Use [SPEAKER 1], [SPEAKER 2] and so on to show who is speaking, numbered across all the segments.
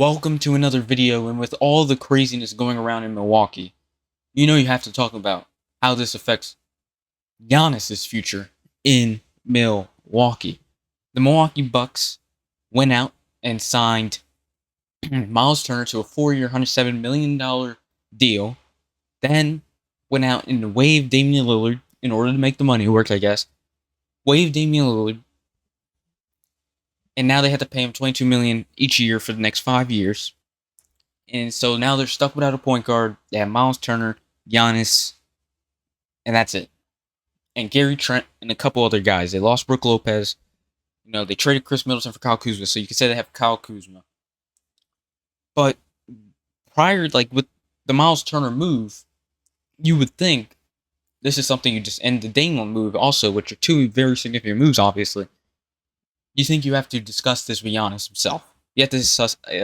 [SPEAKER 1] Welcome to another video, and with all the craziness going around in Milwaukee, you have to talk about how this affects Giannis' future in Milwaukee. The Milwaukee Bucks went out and signed Myles Turner to a 4-year, $107 million deal, then went out and waived Damian Lillard in order to make the money work, I guess. Waived Damian Lillard, and now they have to pay him $22 million each year for the next 5 years. And so now they're stuck without a point guard. They have Myles Turner, Giannis, and that's it. And Gary Trent and a couple other guys. They lost Brook Lopez. They traded Chris Middleton for Kyle Kuzma, so you could say they have Kyle Kuzma. But prior, with the Myles Turner move, you would think this is something you just end the Damian move also, which are two very significant moves, obviously. You think you have to discuss this with Giannis himself. You have to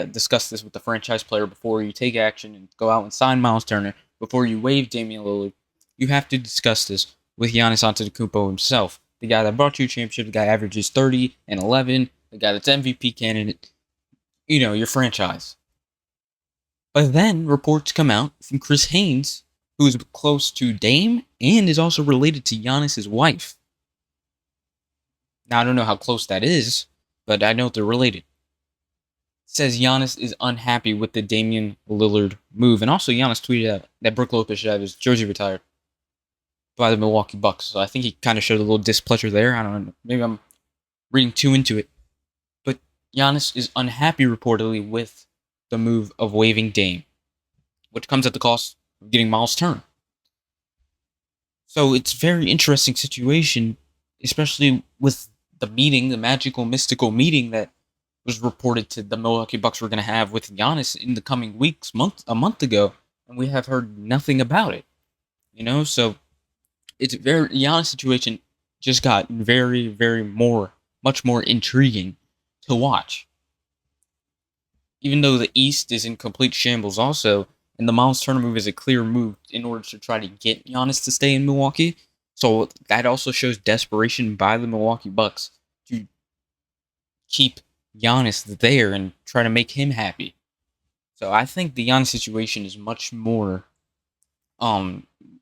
[SPEAKER 1] discuss this with the franchise player before you take action and go out and sign Myles Turner, before you waive Damian Lillard. You have to discuss this with Giannis Antetokounmpo himself, the guy that brought you a championship, the guy averages 30 and 11, the guy that's MVP candidate, your franchise. But then reports come out from Chris Haynes, who is close to Dame and is also related to Giannis' wife. Now, I don't know how close that is, but I know they're related. Says Giannis is unhappy with the Damian Lillard move. And also, Giannis tweeted out that Brook Lopez should have his jersey retired by the Milwaukee Bucks. So I think he kind of showed a little displeasure there. I don't know. Maybe I'm reading too into it. But Giannis is unhappy, reportedly, with the move of waiving Dame, which comes at the cost of getting Myles Turner. So it's a very interesting situation, especially with the meeting, the magical, mystical meeting that was reported to the Milwaukee Bucks were going to have with Giannis in the coming weeks, a month ago, and we have heard nothing about it. So it's Giannis' situation just got much more intriguing to watch. Even though the East is in complete shambles also, and the Myles Turner move is a clear move in order to try to get Giannis to stay in Milwaukee. So that also shows desperation by the Milwaukee Bucks to keep Giannis there and try to make him happy. So I think the Giannis situation is much more,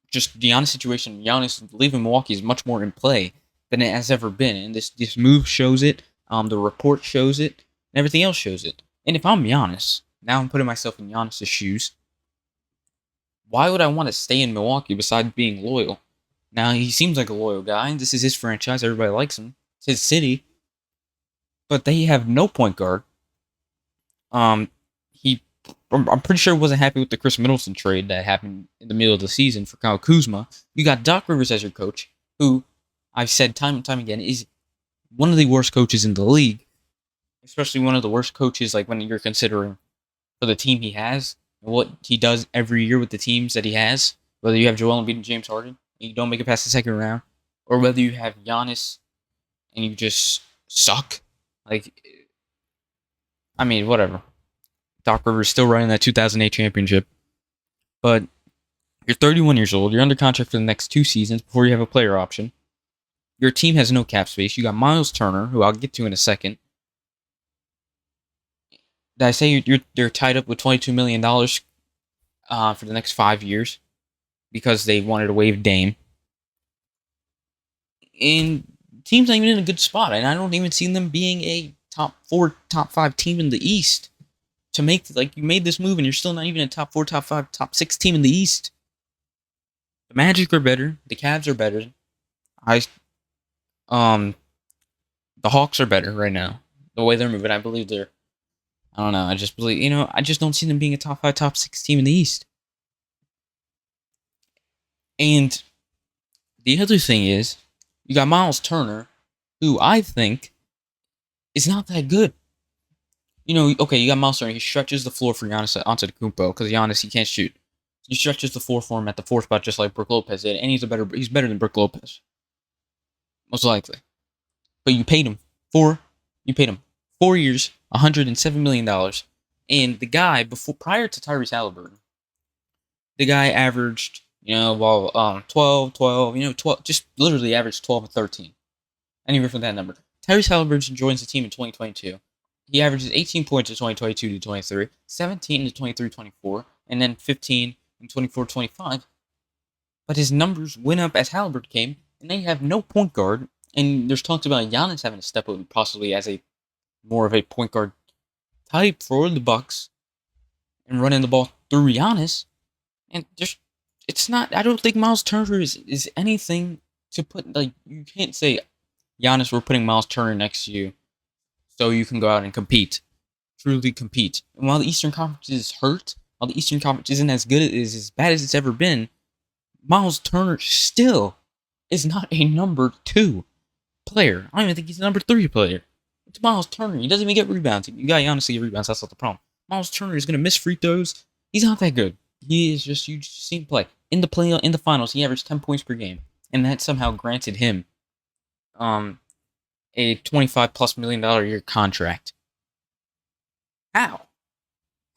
[SPEAKER 1] just the Giannis situation. Giannis leaving Milwaukee is much more in play than it has ever been, and this move shows it. The report shows it, and everything else shows it. And if I'm Giannis, now I'm putting myself in Giannis' shoes. Why would I want to stay in Milwaukee besides being loyal? Now, he seems like a loyal guy, and this is his franchise. Everybody likes him. It's his city. But they have no point guard. I'm pretty sure wasn't happy with the Chris Middleton trade that happened in the middle of the season for Kyle Kuzma. You got Doc Rivers as your coach, who I've said time and time again is one of the worst coaches in the league. Especially one of the worst coaches, when you're considering for the team he has and what he does every year with the teams that he has. Whether you have Joel Embiid and James Harden and you don't make it past the second round, or whether you have Giannis and you just suck. Whatever. Doc Rivers still running that 2008 championship. But you're 31 years old. You're under contract for the next 2 seasons before you have a player option. Your team has no cap space. You got Myles Turner, who I'll get to in a second. Did I say they're tied up with $22 million for the next 5 years because they wanted to waive Dame? And team's not even in a good spot, and I don't even see them being a top 4, top 5 team in the East. To make, you made this move and you're still not even a top 4, top 5, top 6 team in the East. The Magic are better. The Cavs are better. The Hawks are better right now. The way they're moving, I believe they're, I don't know, I just believe, I just don't see them being a top 5, top 6 team in the East. And the other thing is, you got Myles Turner, who I think is not that good. Okay, you got Myles Turner. He stretches the floor for Giannis Antetokounmpo because Giannis, he can't shoot. He stretches the floor for him at the 4th spot, just like Brook Lopez did, and he's better than Brook Lopez, most likely. But you paid him 4 years, $107 million, and the guy prior to Tyrese Halliburton, the guy averaged 12, 12, just literally averaged 12 and 13, anywhere from that number. Tyrese Halliburton joins the team in 2022. He averages 18 points in 2022 to 23, 17 to 23-24, and then 15 in 24-25. But his numbers went up as Halliburton came, and they have no point guard. And there's talks about Giannis having to step up possibly as a more of a point guard type for the Bucks and running the ball through Giannis. And just it's not. I don't think Myles Turner is anything to put. Like, you can't say, Giannis, we're putting Myles Turner next to you so you can go out and compete, truly compete. And while the Eastern Conference is hurt, while the Eastern Conference isn't as bad as it's ever been, Myles Turner still is not a number 2 player. I don't even think he's a number 3 player. It's Myles Turner. He doesn't even get rebounds. You got Giannis to get rebounds. That's not the problem. Myles Turner is going to miss free throws. He's not that good. He is just, you just see him play. In the finals, he averaged 10 points per game. And that somehow granted him a $25+ million a year contract. How?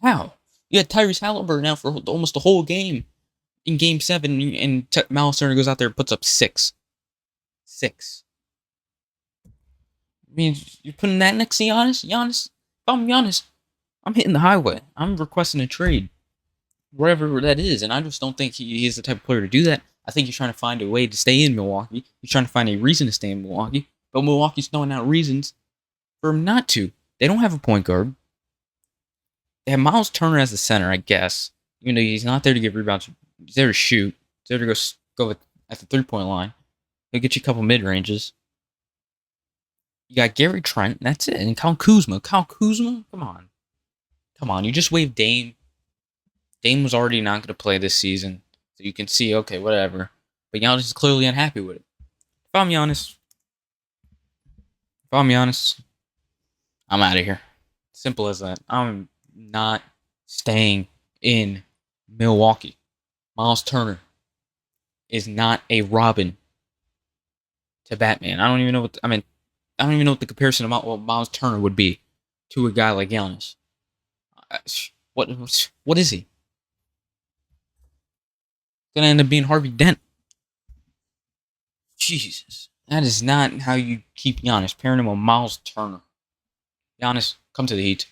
[SPEAKER 1] You had Tyrese Halliburton now for almost the whole game in Game 7, and Myles Turner goes out there and puts up 6. I mean, you're putting that next to Giannis? If I'm Giannis, I'm hitting the highway. I'm requesting a trade, wherever that is, and I just don't think he is the type of player to do that. I think he's trying to find a way to stay in Milwaukee. He's trying to find a reason to stay in Milwaukee, but Milwaukee's throwing out reasons for him not to. They don't have a point guard. They have Myles Turner as the center, I guess. Even though he's not there to give rebounds, he's there to shoot. He's there to go at the 3-point line. He'll get you a couple mid-ranges. You got Gary Trent, that's it. And Kyle Kuzma, come on. You just waived Dame. Dame was already not going to play this season. So you can see, okay, whatever. But Giannis is clearly unhappy with it. If I'm Giannis, I'm out of here. Simple as that. I'm not staying in Milwaukee. Myles Turner is not a Robin to Batman. I don't even know what the comparison of what Myles Turner would be to a guy like Giannis. What is he? Gonna end up being Harvey Dent. Jesus. That is not how you keep Giannis. Pairing him with Myles Turner. Giannis, come to the Heat.